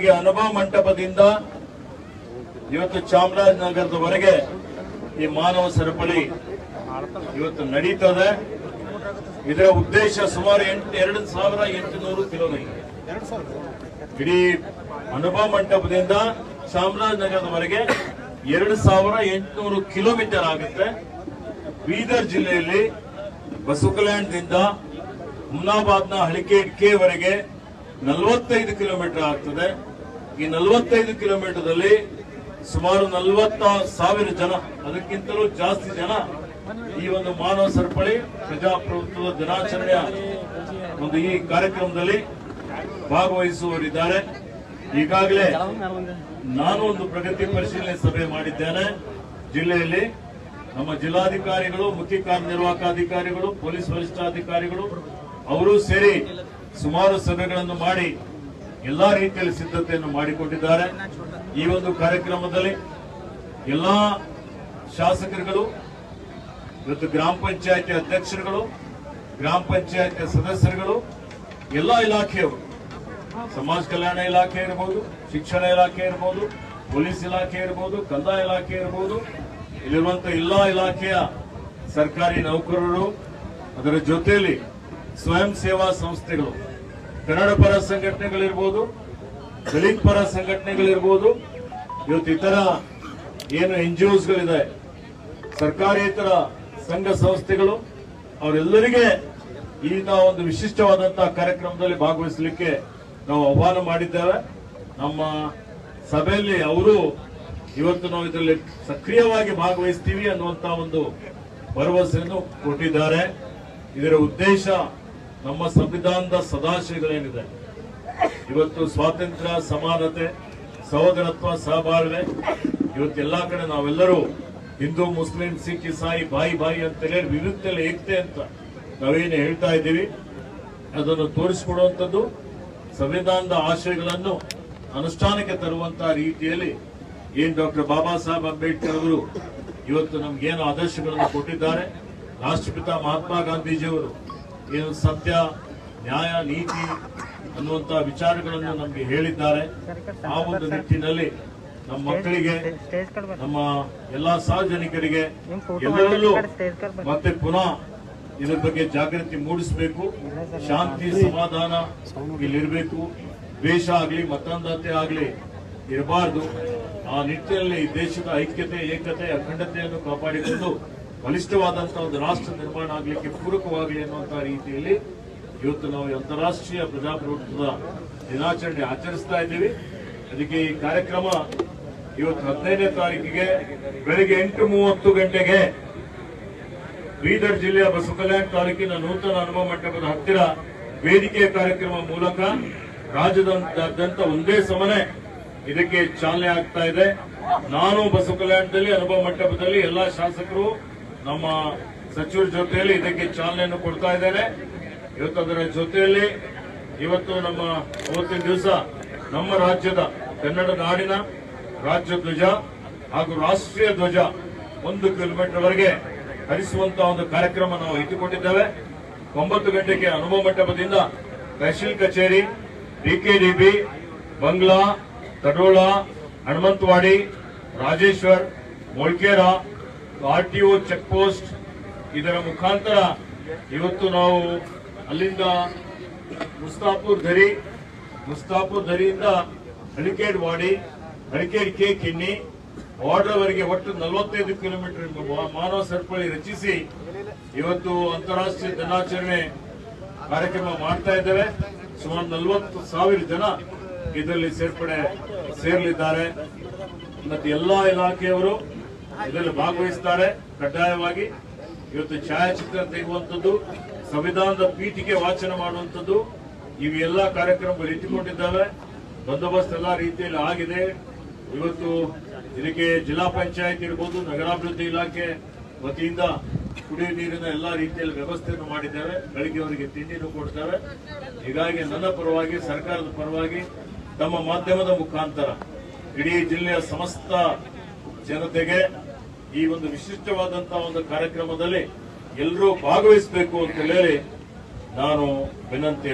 ಹಾಗೆ ಅನುಭವ ಮಂಟಪದಿಂದ ಇವತ್ತು ಚಾಮರಾಜನಗರದವರೆಗೆ ಈ ಮಾನವ ಸರಪಳಿ ಇವತ್ತು ನಡೀತದೆ. ಇದರ ಉದ್ದೇಶ ಸುಮಾರು 2800 ಕಿಲೋಮೀಟರ್. ಇಡೀ ಅನುಭವ ಮಂಟಪದಿಂದ ಚಾಮರಾಜನಗರದವರೆಗೆ 2800 ಕಿಲೋಮೀಟರ್ ಆಗುತ್ತೆ. ಬೀದರ್ ಜಿಲ್ಲೆಯಲ್ಲಿ ಬಸವಕಲ್ಯಾಣದಿಂದ ಹುಮ್ನಾಬಾದ್ನ ಹಳಿಕೇಡ್ಕೆವರೆಗೆ 45 ಕಿಲೋಮೀಟರ್ ಆಗ್ತದೆ. ಈ 45 ಕಿಲೋಮೀಟರ್ದಲ್ಲಿ ಸುಮಾರು 40,000 ಜನ, ಅದಕ್ಕಿಂತಲೂ ಜಾಸ್ತಿ ಜನ ಈ ಒಂದು ಮಾನವ ಸರಪಳಿ ಪ್ರಜಾಪ್ರಭುತ್ವದ ದಿನಾಚರಣೆಯ ಒಂದು ಈ ಕಾರ್ಯಕ್ರಮದಲ್ಲಿ ಭಾಗವಹಿಸುವವರಿದ್ದಾರೆ. ಈಗಾಗಲೇ ನಾನು ಒಂದು ಪ್ರಗತಿ ಪರಿಶೀಲನೆ ಸಭೆ ಮಾಡಿದ್ದೇನೆ. ಜಿಲ್ಲೆಯಲ್ಲಿ ನಮ್ಮ ಜಿಲ್ಲಾಧಿಕಾರಿಗಳು, ಮುಖ್ಯ ಕಾರ್ಯನಿರ್ವಾಹಕ ಅಧಿಕಾರಿಗಳು, ಪೊಲೀಸ್ ವರಿಷ್ಠಾಧಿಕಾರಿಗಳು ಅವರು ಸೇರಿ ಸುಮಾರು ಸಭೆಗಳನ್ನು ಮಾಡಿ ಎಲ್ಲಾ ರೀತಿಯಲ್ಲಿ ಸಿದ್ಧತೆಯನ್ನು ಮಾಡಿಕೊಂಡಿದ್ದಾರೆ. ಈ ಒಂದು ಕಾರ್ಯಕ್ರಮದಲ್ಲಿ ಎಲ್ಲಾ ಶಾಸಕರುಗಳು, ಇವತ್ತು ಗ್ರಾಮ ಪಂಚಾಯತಿ ಅಧ್ಯಕ್ಷರುಗಳು, ಗ್ರಾಮ ಪಂಚಾಯತಿ ಸದಸ್ಯರುಗಳು, ಎಲ್ಲಾ ಇಲಾಖೆಯವರು, ಸಮಾಜ ಕಲ್ಯಾಣ ಇಲಾಖೆ ಇರಬಹುದು, ಶಿಕ್ಷಣ ಇಲಾಖೆ ಇರಬಹುದು, ಪೊಲೀಸ್ ಇಲಾಖೆ ಇರಬಹುದು, ಕಂದಾಯ ಇಲಾಖೆ ಇರಬಹುದು, ಇಲ್ಲಿರುವಂತಹ ಎಲ್ಲಾ ಇಲಾಖೆಯ ಸರ್ಕಾರಿ ನೌಕರರು, ಅದರ ಜೊತೆಯಲ್ಲಿ ಸ್ವಯಂ ಸೇವಾ ಸಂಸ್ಥೆಗಳು, ಕನ್ನಡ ಪರ ಸಂಘಟನೆಗಳಿರ್ಬೋದು, ದಲಿತ ಪರ ಸಂಘಟನೆಗಳಿರ್ಬೋದು, ಇವತ್ತು ಇತರ ಏನು NGOsಗಳಿದೆ, ಸರ್ಕಾರೇತರ ಸಂಘ ಸಂಸ್ಥೆಗಳು, ಅವರೆಲ್ಲರಿಗೆ ಈ ಒಂದು ವಿಶಿಷ್ಟವಾದಂತಹ ಕಾರ್ಯಕ್ರಮದಲ್ಲಿ ಭಾಗವಹಿಸಲಿಕ್ಕೆ ನಾವು ಆಹ್ವಾನ ಮಾಡಿದ್ದೇವೆ. ನಮ್ಮ ಸಭೆಯಲ್ಲಿ ಅವರು ಇವತ್ತು ನಾವು ಇದರಲ್ಲಿ ಸಕ್ರಿಯವಾಗಿ ಭಾಗವಹಿಸ್ತೀವಿ ಅನ್ನುವಂತಹ ಒಂದು ಭರವಸೆಯನ್ನು ಕೊಟ್ಟಿದ್ದಾರೆ. ಇದರ ಉದ್ದೇಶ ನಮ್ಮ ಸಂವಿಧಾನದ ಸದಾಶಯಗಳೇನಿದೆ, ಇವತ್ತು ಸ್ವಾತಂತ್ರ್ಯ, ಸಮಾನತೆ, ಸಹೋದರತ್ವ, ಸಹಬಾಳ್ವೆ, ಇವತ್ತೆಲ್ಲಾ ಕಡೆ ನಾವೆಲ್ಲರೂ ಹಿಂದೂ, ಮುಸ್ಲಿಂ, ಸಿಖ್, ಇಸಾಯಿ, ಬಾಯಿ ಅಂತೇಳಿ ವಿವಿಧತೆಯಲ್ಲಿ ಏಕತೆ ಅಂತ ನಾವೇನು ಹೇಳ್ತಾ ಇದ್ದೀವಿ, ಅದನ್ನು ತೋರಿಸಿಕೊಡುವಂಥದ್ದು, ಸಂವಿಧಾನದ ಆಶಯಗಳನ್ನು ಅನುಷ್ಠಾನಕ್ಕೆ ತರುವಂತಹ ರೀತಿಯಲ್ಲಿ ಏನ್ ಡಾಕ್ಟರ್ ಬಾಬಾ ಸಾಹೇಬ್ ಅಂಬೇಡ್ಕರ್ ಅವರು ಇವತ್ತು ನಮ್ಗೇನು ಆದರ್ಶಗಳನ್ನು ಕೊಟ್ಟಿದ್ದಾರೆ, ರಾಷ್ಟ್ರಪಿತ ಮಹಾತ್ಮ ಗಾಂಧೀಜಿಯವರು ಏನು ಸತ್ಯ, ನ್ಯಾಯ, ನೀತಿ ಅನ್ನುವಂತಹ ವಿಚಾರಗಳನ್ನು ನಮಗೆ ಹೇಳಿದ್ದಾರೆ. ಆ ಒಂದು ನಿಟ್ಟಿನಲ್ಲಿ ನಮ್ಮ ಮಕ್ಕಳಿಗೆ, ನಮ್ಮ ಎಲ್ಲಾ ಸಾರ್ವಜನಿಕರಿಗೆ ಎಲ್ಲರಲ್ಲೂ ಮತ್ತೆ ಪುನಃ ಇದರ ಬಗ್ಗೆ ಜಾಗೃತಿ ಮೂಡಿಸಬೇಕು. ಶಾಂತಿ, ಸಮಾಧಾನ ಇಲ್ಲಿರಬೇಕು. ದ್ವೇಷ ಆಗಲಿ, ಮತಾಂಧತೆ ಆಗಲಿ ಇರಬಾರದು. ಆ ನಿಟ್ಟಿನಲ್ಲಿ ದೇಶದ ಐಕ್ಯತೆ, ಏಕತೆ, ಅಖಂಡತೆಯನ್ನು ಕಾಪಾಡಿಕೊಂಡು ಬಲಿಷ್ಠವಾದಂತಹ ಒಂದು ರಾಷ್ಟ್ರ ನಿರ್ಮಾಣ ಆಗಲಿಕ್ಕೆ ಪೂರಕವಾಗಲಿ ಅನ್ನುವಂತಹ ರೀತಿಯಲ್ಲಿ ಇವತ್ತು ನಾವು ಅಂತಾರಾಷ್ಟ್ರೀಯ ಪ್ರಜಾಪ್ರಭುತ್ವದ ದಿನಾಚರಣೆ ಆಚರಿಸ್ತಾ ಇದ್ದೀವಿ. ಅದಕ್ಕೆ ಈ ಕಾರ್ಯಕ್ರಮ ಇವತ್ತು 15ನೇ ತಾರೀಕಿಗೆ ಬೆಳಗ್ಗೆ 8:30 ಗಂಟೆಗೆ ಬೀದರ್ ಜಿಲ್ಲೆಯ ಬಸವಕಲ್ಯಾಣ ತಾಲೂಕಿನ ನೂತನ ಅನುಭವ ಮಂಟಪದ ಹತ್ತಿರ ವೇದಿಕೆ ಕಾರ್ಯಕ್ರಮ ಮೂಲಕ ರಾಜ್ಯದಾದ್ಯಂತ ಒಂದೇ ಸಮನೆ ಇದಕ್ಕೆ ಚಾಲನೆ ಆಗ್ತಾ ಇದೆ. ನಾನು ಬಸವಕಲ್ಯಾಣದಲ್ಲಿ ಅನುಭವ ಮಂಟಪದಲ್ಲಿ ಎಲ್ಲಾ ಶಾಸಕರು, ನಮ್ಮ ಸಚಿವರ ಜೊತೆಯಲ್ಲಿ ಇದಕ್ಕೆ ಚಾಲನೆಯನ್ನು ಕೊಡ್ತಾ ಇದ್ದೇನೆ. ಇವತ್ತು ಅದರ ಜೊತೆಯಲ್ಲಿ ಇವತ್ತು ನಮ್ಮ ಅವತ್ತಿನ ದಿವಸ ನಮ್ಮ ರಾಜ್ಯದ ಕನ್ನಡ ನಾಡಿನ ರಾಜ್ಯ ಧ್ವಜ ಹಾಗೂ ರಾಷ್ಟ್ರೀಯ ಧ್ವಜ 1 ಕಿಲೋಮೀಟರ್ ವರೆಗೆ ಹರಿಸುವಂತಹ ಒಂದು ಕಾರ್ಯಕ್ರಮ ನಾವು ಇಟ್ಟುಕೊಂಡಿದ್ದೇವೆ. 9 ಗಂಟೆಗೆ ಅನುಭವ ಮಂಟಪದಿಂದ ತಹಶೀಲ್ ಕಚೇರಿ, DKDB, Bangla, Tadola, Hanumantwadi, Rajeshwar, Molkera, RTO check post ಇದರ ಮುಖಾಂತರ ಇವತ್ತು ನಾವು ಅಲ್ಲಿಂದ ಮುಸ್ತಾಪುರ್ ದರಿಯಿಂದ ಹಳಿಕೇಡ್ವಾಡಿ, ಹಳಿಕೇಡ್ ಕಿನ್ನಿ ಬಾರ್ಡರ್ವರೆಗೆ ಒಟ್ಟು 45 ಕಿಲೋಮೀಟರ್ ಮಾನವ ಸರಪಳಿ ರಚಿಸಿ ಇವತ್ತು ಅಂತಾರಾಷ್ಟ್ರೀಯ ದಿನಾಚರಣೆ ಕಾರ್ಯಕ್ರಮ ಮಾಡ್ತಾ ಇದ್ದೇವೆ. ಸುಮಾರು 40,000 ಜನ ಇದರಲ್ಲಿ ಸೇರಲಿದ್ದಾರೆ. ಮತ್ತೆ ಎಲ್ಲಾ ಇಲಾಖೆಯವರು ಇದರಲ್ಲಿ ಭಾಗವಹಿಸುತ್ತಾರೆ. ಕಡ್ಡಾಯವಾಗಿ ಇವತ್ತು ಛಾಯಾಚಿತ್ರ ತೆಗೆಯುವಂಥದ್ದು, ಸಂವಿಧಾನದ ಪೀಠಿಕೆ ವಾಚನ ಮಾಡುವಂಥದ್ದು, ಇವೆಲ್ಲ ಕಾರ್ಯಕ್ರಮಗಳು ಇಟ್ಟುಕೊಂಡಿದ್ದಾವೆ. ಬಂದೋಬಸ್ತ್ ಎಲ್ಲಾ ರೀತಿಯಲ್ಲಿ ಆಗಿದೆ. ಇವತ್ತು ಇದಕ್ಕೆ ಜಿಲ್ಲಾ ಪಂಚಾಯತ್ ಇರಬಹುದು, ನಗರಾಭಿವೃದ್ಧಿ ಇಲಾಖೆ ವತಿಯಿಂದ ಕುಡಿಯುವ ನೀರಿನ ಎಲ್ಲಾ ರೀತಿಯಲ್ಲಿ ವ್ಯವಸ್ಥೆಯನ್ನು ಮಾಡಿದ್ದೇವೆ. ಬೆಳಿಗ್ಗೆ ಅವರಿಗೆ ತಿಂಡಿಯನ್ನು ಕೊಡ್ತೇವೆ. ಹೀಗಾಗಿ ನನ್ನ ಪರವಾಗಿ, ಸರ್ಕಾರದ ಪರವಾಗಿ, ತಮ್ಮ ಮಾಧ್ಯಮದ ಮುಖಾಂತರ ಇಡೀ ಜಿಲ್ಲೆಯ ಸಮಸ್ತ ಜನತೆಗೆ ಈ ಒಂದು ವಿಶಿಷ್ಟವಾದಂತಹ ಒಂದು ಕಾರ್ಯಕ್ರಮದಲ್ಲಿ ಎಲ್ಲರೂ ಭಾಗವಹಿಸಬೇಕು ಅಂತ ಹೇಳಿ ನಾನು ವಿನಂತಿ